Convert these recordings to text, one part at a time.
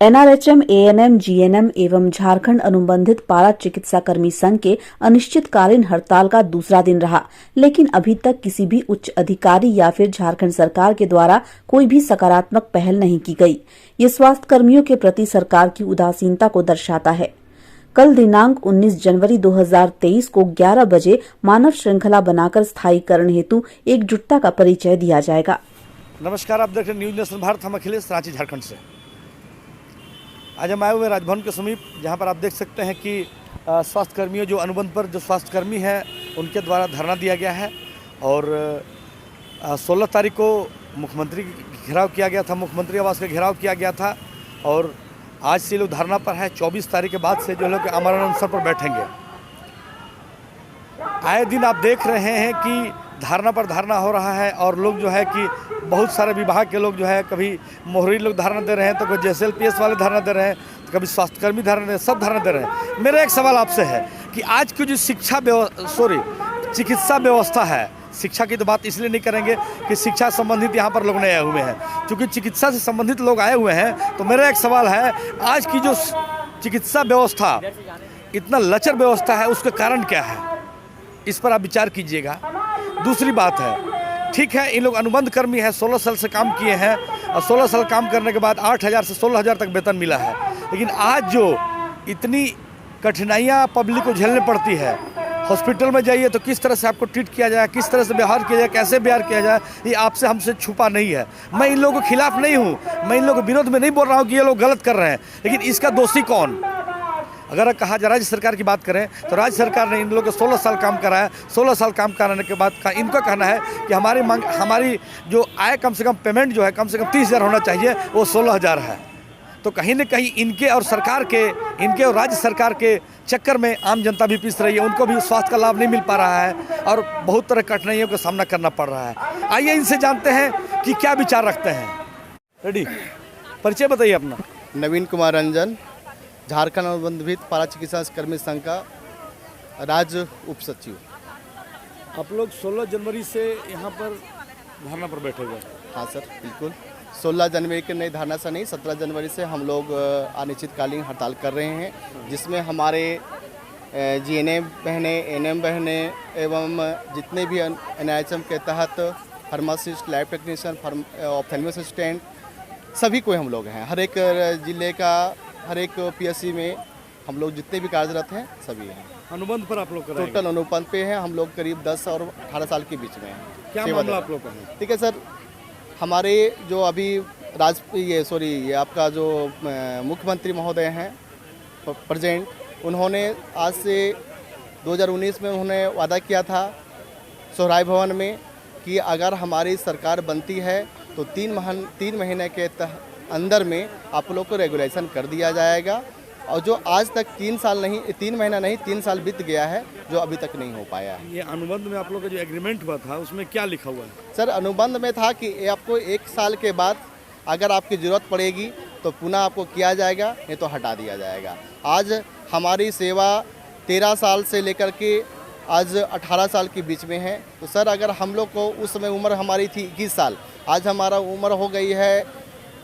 NRHM, ANM, GNM एवं झारखंड अनुबंधित पारा चिकित्सा कर्मी संघ के अनिश्चितकालीन हड़ताल का दूसरा दिन रहा, लेकिन अभी तक किसी भी उच्च अधिकारी या फिर झारखंड सरकार के द्वारा कोई भी सकारात्मक पहल नहीं की गई। ये स्वास्थ्य कर्मियों के प्रति सरकार की उदासीनता को दर्शाता है। कल दिनांक 19 जनवरी 2023 को 11 बजे मानव श्रृंखला बनाकर स्थायीकरण हेतु एकजुटता का परिचय दिया जाएगा। नमस्कार, आप देख रहे हैं न्यूज नेशन भारत। हम अखिलेश, रांची, झारखंड से। आज हम आए हुए राजभवन के समीप, जहां पर आप देख सकते हैं कि स्वास्थ्य कर्मियों जो अनुबंध पर जो स्वास्थ्य कर्मी हैं उनके द्वारा धरना दिया गया है। और 16 तारीख को मुख्यमंत्री घेराव किया गया था, मुख्यमंत्री आवास का घेराव किया गया था। और आज से लोग धरना पर है। 24 तारीख के बाद से जो लोग आमरण अनशन पर बैठेंगे। आए दिन आप देख रहे हैं कि धरना पर धरना हो रहा है और लोग जो है कि बहुत सारे विभाग के लोग जो है, कभी मोहरी लोग धरना दे रहे हैं, तो कोई JSLPS वाले धरना दे रहे हैं, तो कभी स्वास्थ्यकर्मी धरना दे रहे हैं, सब धरना दे रहे हैं। मेरा एक सवाल आपसे है कि आज की जो चिकित्सा व्यवस्था है, शिक्षा की तो बात इसलिए नहीं करेंगे कि शिक्षा संबंधित यहाँ पर लोग नहीं आए हुए हैं, क्योंकि चिकित्सा से संबंधित लोग आए हुए हैं। तो मेरा एक सवाल है, आज की जो चिकित्सा व्यवस्था इतना लचर व्यवस्था है, उसका कारण क्या है? इस पर आप विचार कीजिएगा। दूसरी बात है, ठीक है, इन लोग अनुबंध कर्मी है, 16 साल से काम किए हैं और 16 साल काम करने के बाद 8,000 से 16,000 तक वेतन मिला है। लेकिन आज जो इतनी कठिनाइयाँ पब्लिक को झेलनी पड़ती है, हॉस्पिटल में जाइए तो किस तरह से आपको ट्रीट किया जाए, किस तरह से व्यवहार किया जाए, कैसे व्यवहार किया जाए, ये आपसे हमसे छुपा नहीं है। मैं इन लोगों के खिलाफ नहीं हूँ, मैं इन लोगों के विरोध में नहीं बोल रहा हूँ कि ये लोग गलत कर रहे हैं, लेकिन इसका दोषी कौन? अगर कहा जाए राज्य सरकार की बात करें तो राज्य सरकार ने इन लोगों को 16 साल काम कराया। 16 साल काम कराने के बाद का इनका कहना है कि हमारी जो आय कम से कम पेमेंट जो है कम से कम 30,000 होना चाहिए, वो 16,000 है। तो कहीं न कहीं इनके और राज्य सरकार के चक्कर में आम जनता भी पिस रही है, उनको भी स्वास्थ्य का लाभ नहीं मिल पा रहा है और बहुत तरह कठिनाइयों का सामना करना पड़ रहा है। आइए इनसे जानते हैं कि क्या विचार रखते हैं। रेडी, परिचय बताइए अपना। नवीन कुमार रंजन, झारखंड अनुबंधित पारा चिकित्सा कर्मी संघ का राज्य उप सचिव। आप लोग 16 जनवरी से यहाँ पर धरना पर बैठे हुए हैं? हाँ सर, बिल्कुल। 16 जनवरी के नई धरना से नहीं, 17 जनवरी से हम लोग अनिश्चितकालीन हड़ताल कर रहे हैं, जिसमें हमारे GNM बहनें, NM बहनें एवं जितने भी NIHM के तहत pharmacist, lab technician, ophthalmic assistant, सभी कोई हम लोग हैं। हर एक जिले का, हर एक PSC में हम लोग जितने भी कार्यरत हैं सभी हैं। अनुबंध पर आप लोग कराएंगे? टोटल अनुबंध पे हैं हम लोग, करीब 10 और 18 साल के बीच में हैं। क्या मामला आप लोग का है? ठीक है सर, हमारे जो अभी ये आपका जो मुख्यमंत्री महोदय हैं प्रेजेंट, उन्होंने आज से 2019 में उन्होंने वादा किया था सोहराय भवन में कि अगर हमारी सरकार बनती है तो 3 महीने के अंदर में आप लोग को रेगुलेशन कर दिया जाएगा। और जो आज तक 3 महीना नहीं 3 साल बीत गया है, जो अभी तक नहीं हो पाया है। ये अनुबंध में आप लोग का जो एग्रीमेंट हुआ था उसमें क्या लिखा हुआ है? सर, अनुबंध में था कि आपको 1 साल के बाद अगर आपकी ज़रूरत पड़ेगी तो पुनः आपको किया जाएगा, नहीं तो हटा दिया जाएगा। आज हमारी सेवा 13 साल से लेकर के आज 18 साल के बीच में है। तो सर, अगर हम लोग को उस समय उम्र हमारी थी 21 साल, आज हमारा उम्र हो गई है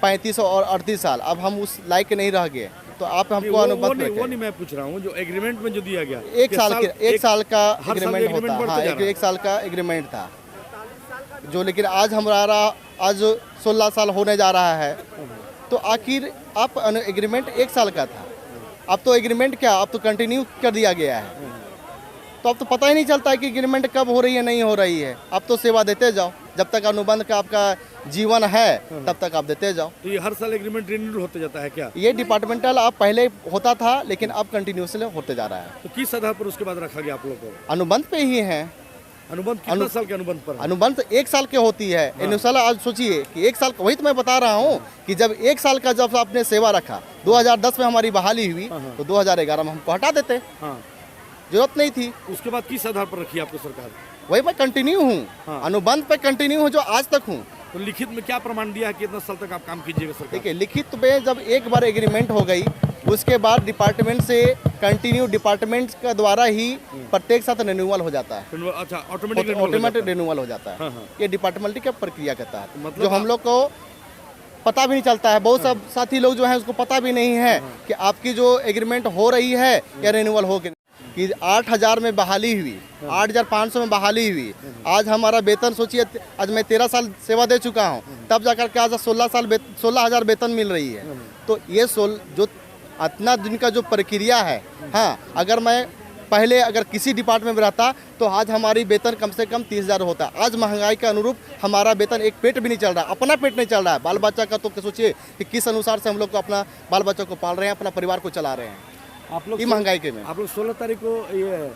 35 और 38 साल, अब हम उस लायक नहीं रह गए, तो आप हमको अनुबंध में वो नहीं मैं पूछ रहा हूँ, जो एग्रीमेंट में जो दिया गया 1 साल का एग्रीमेंट होता है। हाँ, 1 साल का एग्रीमेंट था जो, लेकिन आज हमारा 16 साल होने जा रहा है। तो आखिर आप एग्रीमेंट 1 साल का था, अब तो एग्रीमेंट क्या, अब तो कंटिन्यू कर दिया गया है। तो अब तो पता ही नहीं चलता है कि एग्रीमेंट कब हो रही है, नहीं हो रही है। अब तो सेवा देते जाओ, जब तक अनुबंध का आपका जीवन है तब तक आप देते जाओ। तो ये हर साल एग्रीमेंट रिन्यू होते जाता है क्या? ये डिपार्टमेंटल अब पहले होता था, लेकिन अब कंटिन्यूसली होते जा रहा है। तो किस आधार पर उसके बाद रखा गया आप लोग को? अनुबंध पे ही है। अनुबंध कितने साल के अनुबंध पर? अनुबंध 1 साल के होती है। हाँ। आज सोचिए कि 1 साल, वही तो मैं बता रहा हूँ कि जब 1 साल का जब आपने सेवा रखा, 2010 में हमारी बहाली हुई, तो 2011 में हमको हटा देते। हाँ, जरूरत नहीं थी। उसके बाद किस आधार पर रखी आपको सरकार? वही मैं कंटिन्यू हूँ। हाँ। अनुबंध पे कंटिन्यू हूँ, जो आज तक हूँ। तो लिखित में क्या प्रमाण दिया है कि इतना साल तक आप काम कीजिएगा सरकार? ठीक है, लिखित में जब एक बार एग्रीमेंट हो गई, उसके बाद डिपार्टमेंट से कंटिन्यू डिपार्टमेंट का द्वारा ही प्रत्येक साथ रिन्यूअल हो जाता है। अच्छा, ऑटोमेटिक रिन्यूअल हो जाता है। ये डिपार्टमेंट की प्रक्रिया का तहत, मतलब जो हम लोग को पता भी नहीं चलता है। बहुत सब साथी लोग जो हैं उसको पता भी नहीं है कि आपकी जो एग्रीमेंट हो रही है या रिन्यूअल हो कि 8,000 में बहाली हुई, 8,500 में बहाली हुई। आज हमारा वेतन सोचिए, आज मैं 13 साल सेवा दे चुका हूँ, तब जाकर के आज 16,000 वेतन मिल रही है। तो ये जो इतना दिन का जो प्रक्रिया है, हाँ, अगर मैं पहले अगर किसी डिपार्टमेंट में रहता तो आज हमारी वेतन कम से कम 30,000 होता। आज महंगाई के अनुरूप हमारा वेतन एक पेट भी नहीं चल रहा, अपना पेट नहीं चल रहा है। बाल बच्चा का तो सोचिए कि किस अनुसार से हम लोग को अपना बाल बच्चा को पाल रहे हैं, अपना परिवार को चला रहे हैं आप लोग ये महंगाई के में। आप लोग 16 तारीख को ये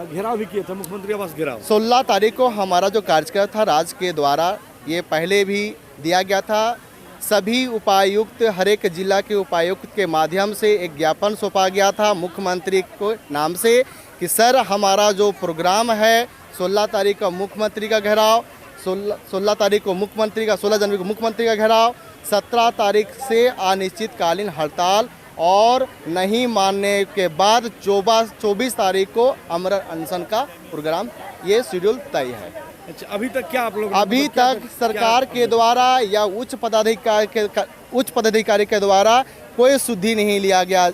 घेराव भी किए थे, मुख्यमंत्री आवास घेराव। 16 तारीख को हमारा जो कार्यक्रम था राज्य के द्वारा, ये पहले भी दिया गया था। सभी उपायुक्त, हर एक जिला के उपायुक्त के माध्यम से एक ज्ञापन सौंपा गया था मुख्यमंत्री को नाम से कि सर हमारा जो प्रोग्राम है 16 तारीख का मुख्यमंत्री का घेराव, 16 तारीख को मुख्यमंत्री का, 16 जनवरी को मुख्यमंत्री का घेराव, 17 तारीख से अनिश्चितकालीन हड़ताल और नहीं मानने के बाद 24 तारीख को अमर अनशन का प्रोग्राम, ये शेड्यूल तय है। अच्छा, अभी तक क्या आप लोग अभी तक सरकार के द्वारा या उच्च पदाधिकारी के द्वारा कोई शुद्धि नहीं लिया जा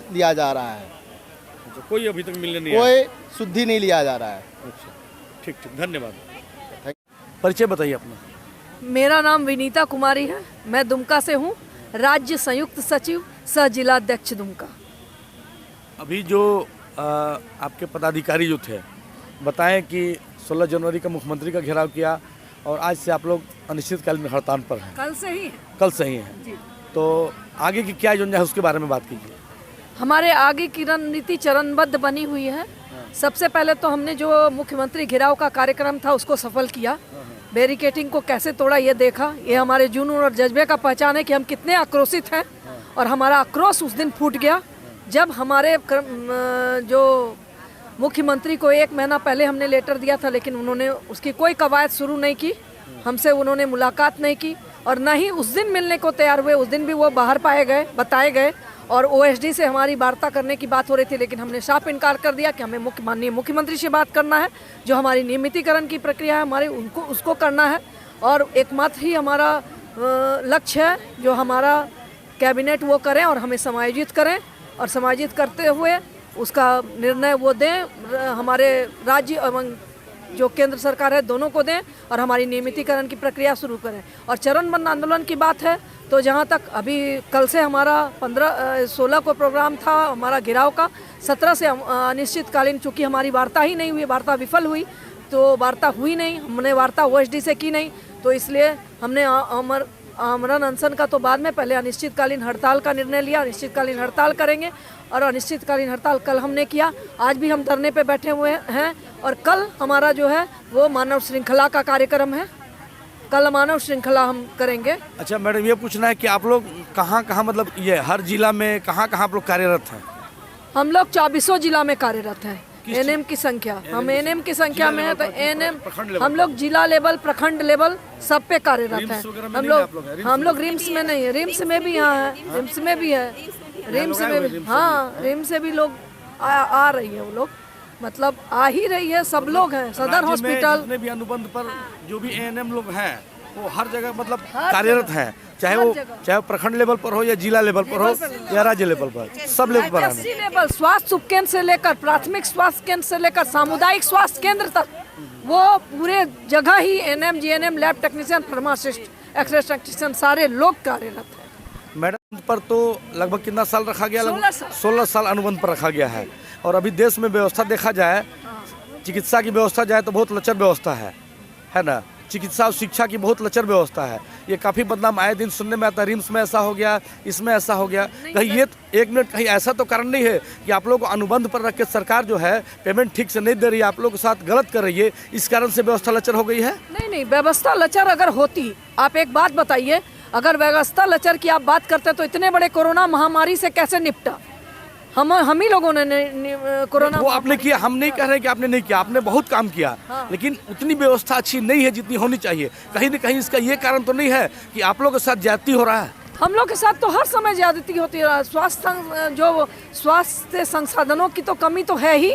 रहा है। अच्छा, कोई अभी तक मिलने नहीं कोई शुद्धि नहीं लिया जा रहा है। अच्छा, ठीक ठीक, धन्यवाद। परिचय बताइए अपना। मेरा नाम विनीता कुमारी है, मैं दुमका से हूँ, राज्य संयुक्त सचिव सह जिलाध्यक्ष दुमका। अभी जो आपके पदाधिकारी जो थे बताएं कि 16 जनवरी का मुख्यमंत्री का घेराव किया और आज से आप लोग अनिश्चितकालीन हड़ताल पर हैं। कल से ही है जी। तो आगे की क्या योजना है उसके बारे में बात कीजिए। हमारे आगे की रणनीति चरणबद्ध बनी हुई है। सबसे पहले तो हमने जो मुख्यमंत्री घेराव का कार्यक्रम था उसको सफल किया, बैरिकेटिंग को कैसे तोड़ा ये देखा। ये हमारे जुनून और जज्बे का पहचान है कि हम कितने आक्रोशित हैं, और हमारा आक्रोश उस दिन फूट गया जब हमारे जो मुख्यमंत्री को 1 महीना पहले हमने लेटर दिया था, लेकिन उन्होंने उसकी कोई कवायद शुरू नहीं की, हमसे उन्होंने मुलाकात नहीं की और न ही उस दिन मिलने को तैयार हुए। उस दिन भी वो बाहर बताए गए और ओएसडी से हमारी वार्ता करने की बात हो रही थी, लेकिन हमने साफ इनकार कर दिया कि हमें माननीय मुख्यमंत्री से बात करना है। जो हमारी नियमितीकरण की प्रक्रिया है हमारी उसको करना है, और एकमात्र ही हमारा लक्ष्य है जो हमारा कैबिनेट वो करें और हमें समायोजित करें, और समायोजित करते हुए उसका निर्णय वो दें, हमारे राज्य एवं जो केंद्र सरकार है दोनों को दें और हमारी नियमितीकरण की प्रक्रिया शुरू करें। और चरणबद्ध आंदोलन की बात है तो जहाँ तक अभी कल से हमारा 16 को प्रोग्राम था हमारा घेराव का, 17 से अनिश्चितकालीन, चूँकि हमारी वार्ता ही नहीं हुई, वार्ता विफल हुई, तो वार्ता हुई नहीं, हमने वार्ता ओएसडी से की नहीं, तो इसलिए हमने आमरण अनशन का तो बाद में, पहले अनिश्चितकालीन हड़ताल का निर्णय लिया। अनिश्चितकालीन हड़ताल करेंगे और अनिश्चितकालीन हड़ताल कल हमने किया। आज भी हम धरने पे बैठे हुए हैं और कल हमारा जो है वो मानव श्रृंखला का कार्यक्रम है, कल मानव श्रृंखला हम करेंगे। अच्छा मैडम, ये पूछना है कि आप लोग कहाँ मतलब ये हर जिला में कहाँ आप लोग कार्यरत हैं? हम लोग 24 जिला में कार्यरत हैं। एनएम की संख्या, हम एनएम की संख्या में है तो एनएम हम लोग जिला लेवल, प्रखंड लेवल सब पे कार्यरत हैं। हम लोग रिम्स में नहीं है, रिम्स में भी यहाँ है, रिम्स में भी है, रिम्स में भी, हाँ रिम्स से भी लोग आ रही है, वो लोग मतलब आ ही रही है, सब लोग हैं। सदर हॉस्पिटल जितने भी अनुबंध पर जो भी एएनएम लोग हैं वो हर जगह मतलब कार्यरत हैं, चाहे वो प्रखंड लेवल पर हो या जिला लेवल पर हो या राज्य लेवल पर, सब लेवल पर लेवल, स्वास्थ्य उपकेंद्र से लेकर प्राथमिक स्वास्थ्य केंद्र से लेकर सामुदायिक स्वास्थ्य केंद्र तक वो पूरे जगह ही ANM, GNM, lab technician, pharmacist, X-ray technician सारे लोग कार्यरत हैं। मैडम पर तो लगभग कितना साल रखा गया? 16 साल अनुबंध पर रखा गया है। और अभी देश में व्यवस्था देखा जाए, चिकित्सा की व्यवस्था जाए तो बहुत लचर व्यवस्था है ना। चिकित्सा और शिक्षा की बहुत लचर व्यवस्था है। ये काफ़ी बदनाम आए दिन सुनने में आता है, रिम्स में ऐसा हो गया, इसमें ऐसा हो गया। कहीं ये एक मिनट, कहीं ऐसा तो कारण नहीं है कि आप लोग को अनुबंध पर रख के सरकार जो है पेमेंट ठीक से नहीं दे रही है, आप लोग के साथ गलत कर रही है, इस कारण से व्यवस्था लचर हो गई है? नहीं, व्यवस्था लचर अगर होती, आप एक बात बताइए, अगर व्यवस्था लचर की आप बात करते तो इतने बड़े कोरोना महामारी से कैसे निपटा? हम ही लोगों ने कोरोना, वो आपने किया, हम नहीं कह रहे कि आपने नहीं किया, आपने बहुत काम किया। हाँ। लेकिन उतनी व्यवस्था अच्छी नहीं है जितनी होनी चाहिए। कहीं न कहीं इसका ये कारण तो नहीं है कि आप लोगों के साथ ज्यादती हो रहा है? हम लोग के साथ तो हर समय ज्यादती होती है। स्वास्थ्य संसाधनों की तो कमी तो है ही,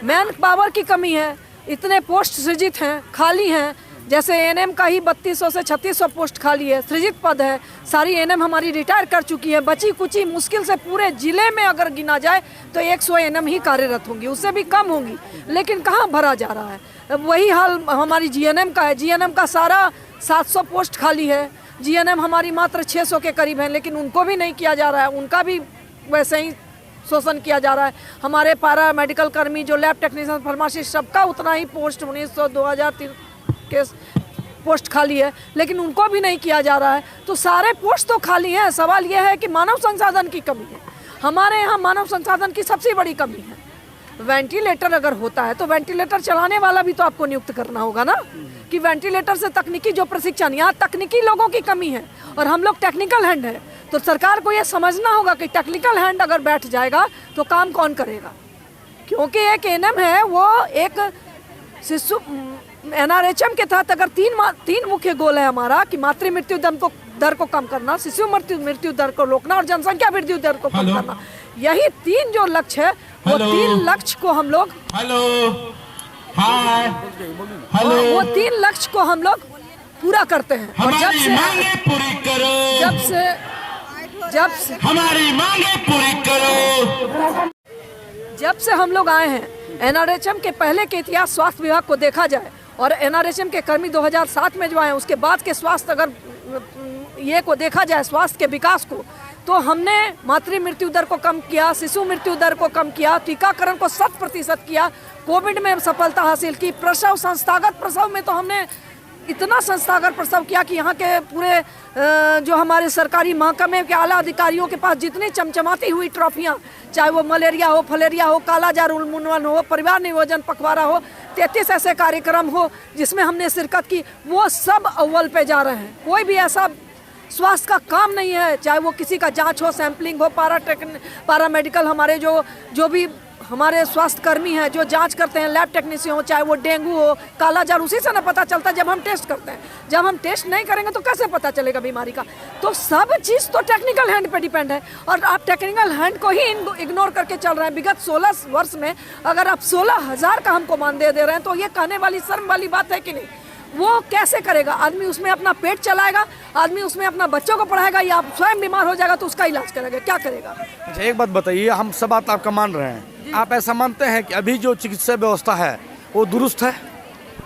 मैन पावर की कमी है, इतने पोस्ट सृजित हैं, खाली हैं, जैसे एएनएम का ही 3200 से 3600 पोस्ट खाली है, सृजित पद है, सारी एएनएम हमारी रिटायर कर चुकी है, बची कुची मुश्किल से पूरे जिले में अगर गिना जाए तो 100 एएनएम ही कार्यरत होंगी, उससे भी कम होंगी, लेकिन कहाँ भरा जा रहा है। वही हाल हमारी जीएनएम का है, जीएनएम का सारा 700 पोस्ट खाली है, जीएनएम हमारी मात्र 600 के करीब है, लेकिन उनको भी नहीं किया जा रहा है, उनका भी वैसे ही शोषण किया जा रहा है। हमारे पारा मेडिकल कर्मी जो लैब टेक्नीशियन फार्मासिस्ट सबका उतना ही पोस्ट 1900 2003 के पोस्ट खाली है, लेकिन उनको भी नहीं किया जा रहा है। तो सारे पोस्ट तो खाली हैं, सवाल यह है कि मानव संसाधन की कमी है। हमारे यहाँ मानव संसाधन की सबसे बड़ी कमी है। वेंटिलेटर अगर होता है तो वेंटिलेटर चलाने वाला भी तो आपको नियुक्त करना होगा ना, कि वेंटिलेटर से तकनीकी जो प्रशिक्षण, यहाँ तकनीकी लोगों की कमी है और हम लोग टेक्निकल हैंड है। तो सरकार को यह समझना होगा कि टेक्निकल हैंड अगर बैठ जाएगा तो काम कौन करेगा, क्योंकि एक एएनएम है वो एक शिशु एनआरएचएम के तहत अगर तीन मुख्य गोल है हमारा कि मातृ मृत्यु दर को कम करना, शिशु मृत्यु दर को रोकना और जनसंख्या वृद्धि दर को कम करना, यही 3 जो लक्ष्य है वो 3 लक्ष्य को हम लोग वो 3 लक्ष्य को हम लोग पूरा करते हैं। और जब से हम लोग आए हैं, एनआरएचएम के पहले के इतिहास स्वास्थ्य विभाग को देखा जाए और एनआरएचएम के कर्मी 2007 में जो आए उसके बाद के स्वास्थ्य अगर ये को देखा जाए, स्वास्थ्य के विकास को, तो हमने मातृ मृत्यु दर को कम किया, शिशु मृत्यु दर को कम किया, टीकाकरण को 100% किया, कोविड में सफलता हासिल की, प्रसव संस्थागत प्रसव में तो हमने इतना संस्थागत प्रसव किया कि यहाँ के पूरे जो हमारे सरकारी महकमे के आला अधिकारियों के पास जितनी चमचमाती हुई ट्रॉफियाँ, चाहे वो मलेरिया हो, फलेरिया हो, कालाजार उन्मूलन हो, परिवार नियोजन पखवाड़ा हो, 33 ऐसे कार्यक्रम हो जिसमें हमने शिरकत की, वो सब अव्वल पे जा रहे हैं। कोई भी ऐसा स्वास्थ्य का काम नहीं है, चाहे वो किसी का जांच हो, सैंपलिंग हो, पारा मेडिकल हमारे जो भी हमारे स्वास्थ्य कर्मी हैं जो जांच करते हैं, लैब टेक्नीशियन हो, चाहे वो डेंगू हो, कालाजार, उसी से ना पता चलता है जब हम टेस्ट करते हैं। जब हम टेस्ट नहीं करेंगे तो कैसे पता चलेगा बीमारी का। तो सब चीज़ तो टेक्निकल हैंड पे डिपेंड है और आप टेक्निकल हैंड को ही इग्नोर करके चल रहे हैं। विगत 16 वर्ष में अगर आप 16,000 का हमको मानदेय दे रहे हैं तो ये कहने वाली शर्म वाली बात है कि नहीं। वो कैसे करेगा आदमी? उसमें अपना पेट चलाएगा, आदमी उसमें अपना बच्चों को पढ़ाएगा, या स्वयं बीमार हो जाएगा तो उसका इलाज करेगा, क्या करेगा? अच्छा, एक बात बताइए, हम सब बात आपका मान रहे हैं, आप ऐसा मानते हैं कि अभी जो चिकित्सा व्यवस्था है वो दुरुस्त है?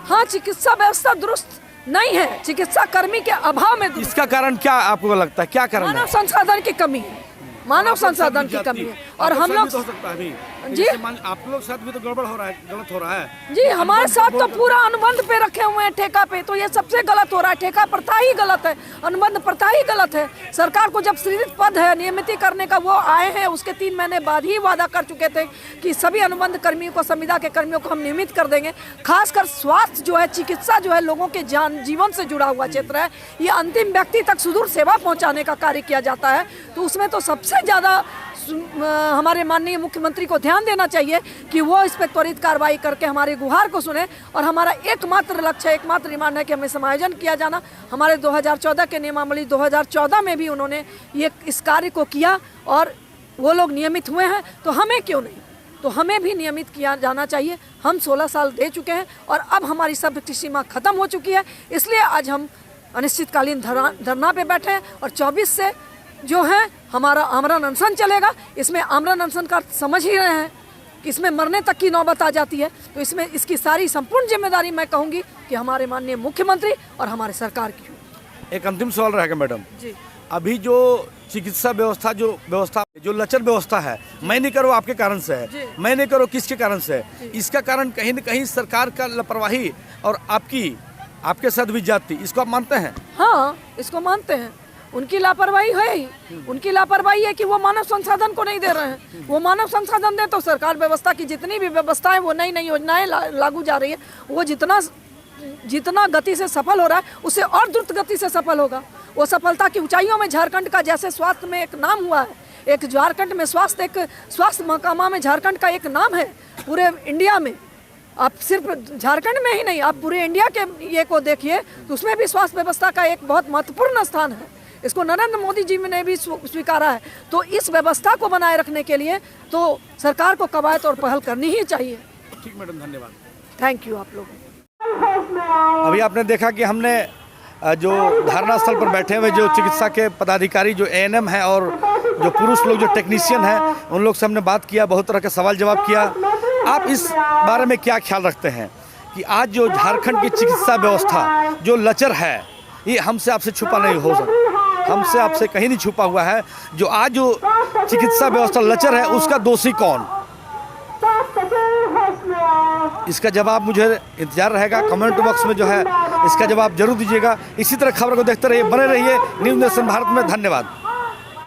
हाँ, चिकित्सा व्यवस्था दुरुस्त नहीं है, चिकित्सा कर्मी के अभाव में। इसका कारण क्या आपको लगता है, क्या कारण है? मानव संसाधन की कमी है, मानव संसाधन की कमी है। और हम लोग हो सकता है अभी जी, आप लोग साथ भी तो गड़बड़ हो रहा है, गलत हो रहा है जी, हमारे साथ तो पूरा अनुबंध पे रखे हुए हैं ठेका पे, तो ये सबसे गलत हो रहा है। ठेका प्रथा ही गलत है, अनुबंध प्रथा ही गलत है। सरकार को जब सृजित पद है नियमित करने का, वो आए हैं उसके 3 महीने बाद ही वादा कर चुके थे कि सभी अनुबंध कर्मियों को, संविदा के कर्मियों को हम नियमित कर देंगे। खासकर स्वास्थ्य जो है, चिकित्सा जो है, लोगों के जीवन से जुड़ा हुआ क्षेत्र है, ये अंतिम व्यक्ति तक सुदूर सेवा पहुँचाने का कार्य किया जाता है। तो उसमें तो सबसे ज़्यादा हमारे माननीय मुख्यमंत्री को ध्यान देना चाहिए कि वो इस पर त्वरित कार्रवाई करके हमारे गुहार को सुने। और हमारा एकमात्र लक्ष्य, एकमात्र डिमांड है कि हमें समायोजन किया जाना। हमारे 2014 के नियमावली 2014 में भी उन्होंने ये इस कार्य को किया और वो लोग नियमित हुए हैं, तो हमें क्यों नहीं? तो हमें भी नियमित किया जाना चाहिए। हम 16 साल दे चुके हैं और अब हमारी सब्सिडी सीमा खत्म हो चुकी है, इसलिए आज हम अनिश्चितकालीन धरना पे बैठे हैं। और 24 से जो है हमारा आमरण अनशन चलेगा। इसमें आमरण अनशन का समझ ही रहे हैं कि इसमें मरने तक की नौबत आ जाती है, तो इसमें इसकी सारी संपूर्ण जिम्मेदारी मैं कहूँगी कि हमारे माननीय मुख्यमंत्री और हमारे सरकार की हो। एक अंतिम सवाल रहेगा मैडम जी, अभी जो चिकित्सा व्यवस्था जो लचर व्यवस्था है, मैं नहीं करो आपके कारण से है, मैं नहीं करो किसके कारण से है? इसका कारण कहीं न कहीं सरकार का लापरवाही और आपके साथ भी जाती, इसको आप मानते हैं? हाँ, इसको मानते हैं। उनकी लापरवाही है ही, उनकी लापरवाही है कि वो मानव संसाधन को नहीं दे रहे हैं। वो मानव संसाधन दे तो सरकार व्यवस्था की जितनी भी व्यवस्थाएं, वो नई नई योजनाएं लागू जा रही है, वो जितना गति से सफल हो रहा है उससे और द्रुत गति से सफल होगा। वो सफलता की ऊंचाइयों में झारखंड का जैसे स्वास्थ्य में एक नाम हुआ है, एक झारखंड में स्वास्थ्य महकमा में झारखंड का एक नाम है पूरे इंडिया में। आप सिर्फ झारखंड में ही नहीं, आप पूरे इंडिया के ये को देखिए तो उसमें भी स्वास्थ्य व्यवस्था का एक बहुत महत्वपूर्ण स्थान है। इसको नरेंद्र मोदी जी ने भी स्वीकारा है। तो इस व्यवस्था को बनाए रखने के लिए तो सरकार को कवायद और पहल करनी ही चाहिए। ठीक मैडम, धन्यवाद। थैंक यू आप लोगों को। अभी आपने देखा कि हमने जो धारणा स्थल पर बैठे हुए जो चिकित्सा के पदाधिकारी जो एएनएम हैं और जो पुरुष लोग जो टेक्नीशियन हैं उन लोग से हमने बात किया, बहुत तरह के सवाल जवाब किया। आप इस बारे में क्या ख्याल रखते हैं कि आज जो झारखंड की चिकित्सा व्यवस्था जो लचर है, ये हमसे आपसे छुपा नहीं हो सकता, हमसे आपसे कहीं नहीं छुपा हुआ है। जो आज जो चिकित्सा व्यवस्था लचर है उसका दोषी कौन? इसका जवाब मुझे इंतजार रहेगा, कमेंट बॉक्स में जो है इसका जवाब जरूर दीजिएगा। इसी तरह खबर को देखते रहिए, बने रहिए न्यूज़ नेशन भारत में। धन्यवाद।